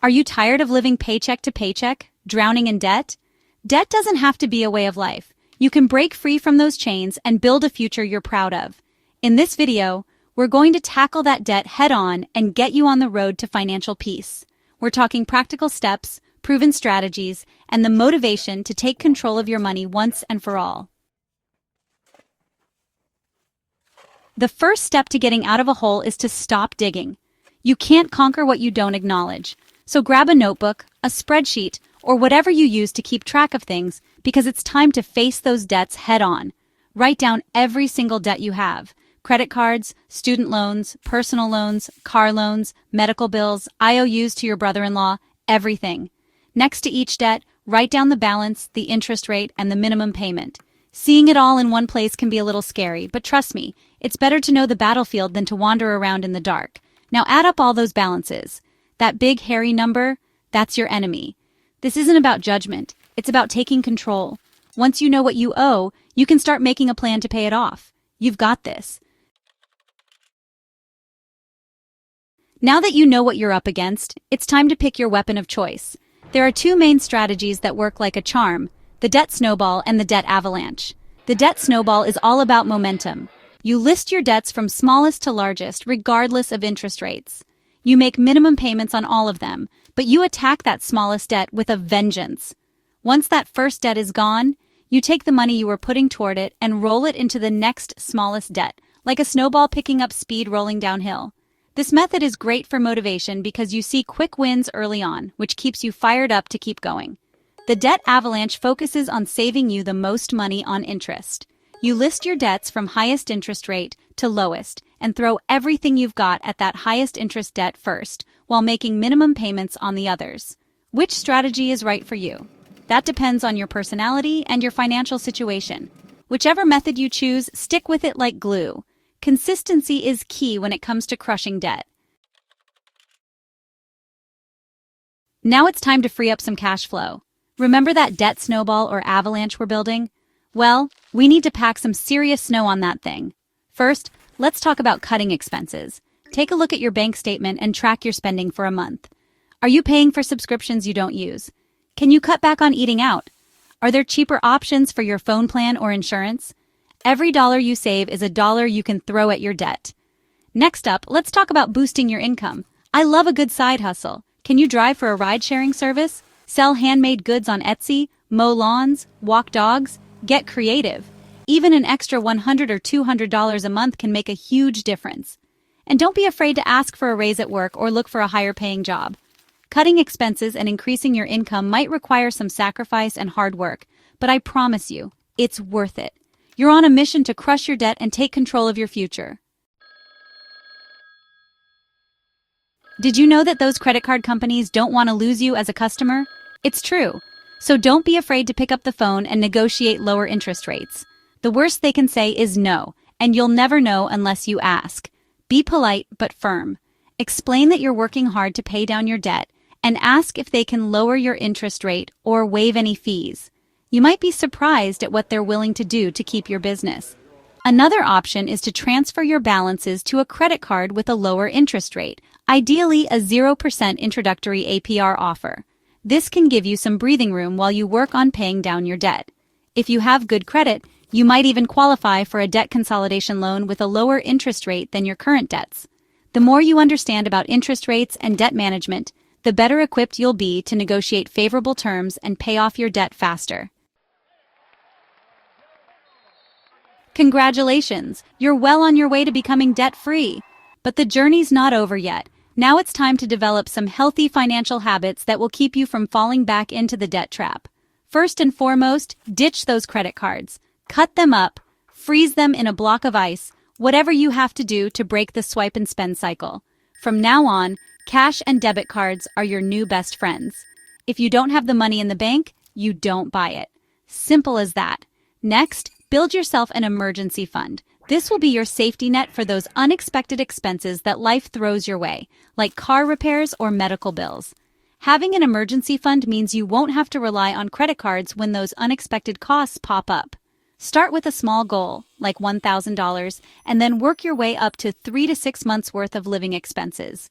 Are you tired of living paycheck to paycheck, drowning in debt? Debt doesn't have to be a way of life. You can break free from those chains and build a future you're proud of. In this video, we're going to tackle that debt head-on and get you on the road to financial peace. We're talking practical steps, proven strategies, and the motivation to take control of your money once and for all. The first step to getting out of a hole is to stop digging. You can't conquer what you don't acknowledge. So grab a notebook, a spreadsheet, or whatever you use to keep track of things, because it's time to face those debts head-on. Write down every single debt you have: credit cards, student loans, personal loans, car loans, medical bills, IOUs to your brother-in-law, everything. Next to each debt, write down the balance, the interest rate, and the minimum payment. Seeing it all in one place can be a little scary, but trust me, it's better to know the battlefield than to wander around in the dark. Now add up all those balances. That big, hairy number, that's your enemy. This isn't about judgment. It's about taking control. Once you know what you owe, you can start making a plan to pay it off. You've got this. Now that you know what you're up against, it's time to pick your weapon of choice. There are two main strategies that work like a charm: the debt snowball and the debt avalanche. The debt snowball is all about momentum. You list your debts from smallest to largest, regardless of interest rates. You make minimum payments on all of them, but you attack that smallest debt with a vengeance. Once that first debt is gone, you take the money you were putting toward it and roll it into the next smallest debt, like a snowball picking up speed rolling downhill. This method is great for motivation because you see quick wins early on, which keeps you fired up to keep going. The debt avalanche focuses on saving you the most money on interest. You list your debts from highest interest rate to lowest and throw everything you've got at that highest interest debt first, while making minimum payments on the others. Which strategy is right for you? That depends on your personality and your financial situation. Whichever method you choose, stick with it like glue. Consistency is key when it comes to crushing debt. Now it's time to free up some cash flow. Remember that debt snowball or avalanche we're building? Well, we need to pack some serious snow on that thing. First, let's talk about cutting expenses. Take a look at your bank statement and track your spending for a month. Are you paying for subscriptions you don't use? Can you cut back on eating out? Are there cheaper options for your phone plan or insurance? Every dollar you save is a dollar you can throw at your debt. Next up, let's talk about boosting your income. I love a good side hustle. Can you drive for a ride-sharing service? Sell handmade goods on Etsy? Mow lawns? Walk dogs? Get creative. Even an extra $100 or $200 a month can make a huge difference. And don't be afraid to ask for a raise at work or look for a higher-paying job. Cutting expenses and increasing your income might require some sacrifice and hard work, but I promise you, it's worth it. You're on a mission to crush your debt and take control of your future. Did you know that those credit card companies don't want to lose you as a customer? It's true. So don't be afraid to pick up the phone and negotiate lower interest rates. The worst they can say is no, and you'll never know unless you ask. Be polite but firm. Explain that you're working hard to pay down your debt, and ask if they can lower your interest rate or waive any fees. You might be surprised at what they're willing to do to keep your business. Another option is to transfer your balances to a credit card with a lower interest rate, ideally a 0% introductory APR offer. This can give you some breathing room while you work on paying down your debt. If you have good credit, you might even qualify for a debt consolidation loan with a lower interest rate than your current debts. The more you understand about interest rates and debt management, the better equipped you'll be to negotiate favorable terms and pay off your debt faster. Congratulations! You're well on your way to becoming debt-free. But the journey's not over yet. Now it's time to develop some healthy financial habits that will keep you from falling back into the debt trap. First and foremost, ditch those credit cards. Cut them up, freeze them in a block of ice, whatever you have to do to break the swipe and spend cycle. From now on, cash and debit cards are your new best friends. If you don't have the money in the bank, you don't buy it. Simple as that. Next, build yourself an emergency fund. This will be your safety net for those unexpected expenses that life throws your way, like car repairs or medical bills. Having an emergency fund means you won't have to rely on credit cards when those unexpected costs pop up. Start with a small goal, like $1,000, and then work your way up to 3 to 6 months worth of living expenses.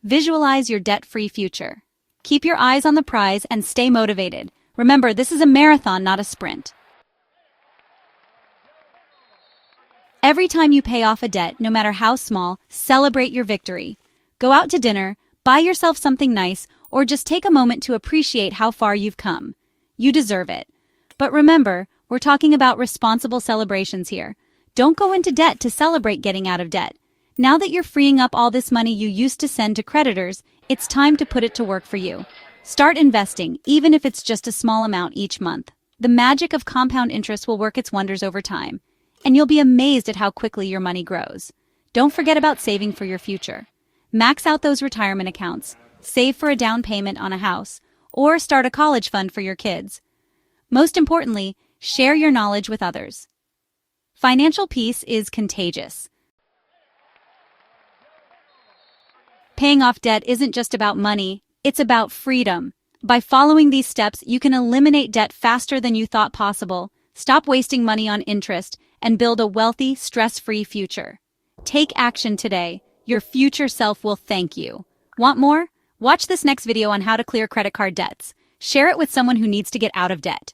Visualize your debt-free future. Keep your eyes on the prize and stay motivated. Remember, this is a marathon, not a sprint. Every time you pay off a debt, no matter how small, celebrate your victory. Go out to dinner, buy yourself something nice, or just take a moment to appreciate how far you've come. You deserve it. But remember, we're talking about responsible celebrations here. Don't go into debt to celebrate getting out of debt. Now that you're freeing up all this money you used to send to creditors, it's time to put it to work for you. Start investing, even if it's just a small amount each month. The magic of compound interest will work its wonders over time, and you'll be amazed at how quickly your money grows. Don't forget about saving for your future. Max out those retirement accounts, save for a down payment on a house, or start a college fund for your kids. Most importantly, share your knowledge with others. Financial peace is contagious. Paying off debt isn't just about money, it's about freedom. By following these steps, you can eliminate debt faster than you thought possible, stop wasting money on interest, and build a wealthy, stress-free future. Take action today. Your future self will thank you. Want more? Watch this next video on how to clear credit card debts. Share it with someone who needs to get out of debt.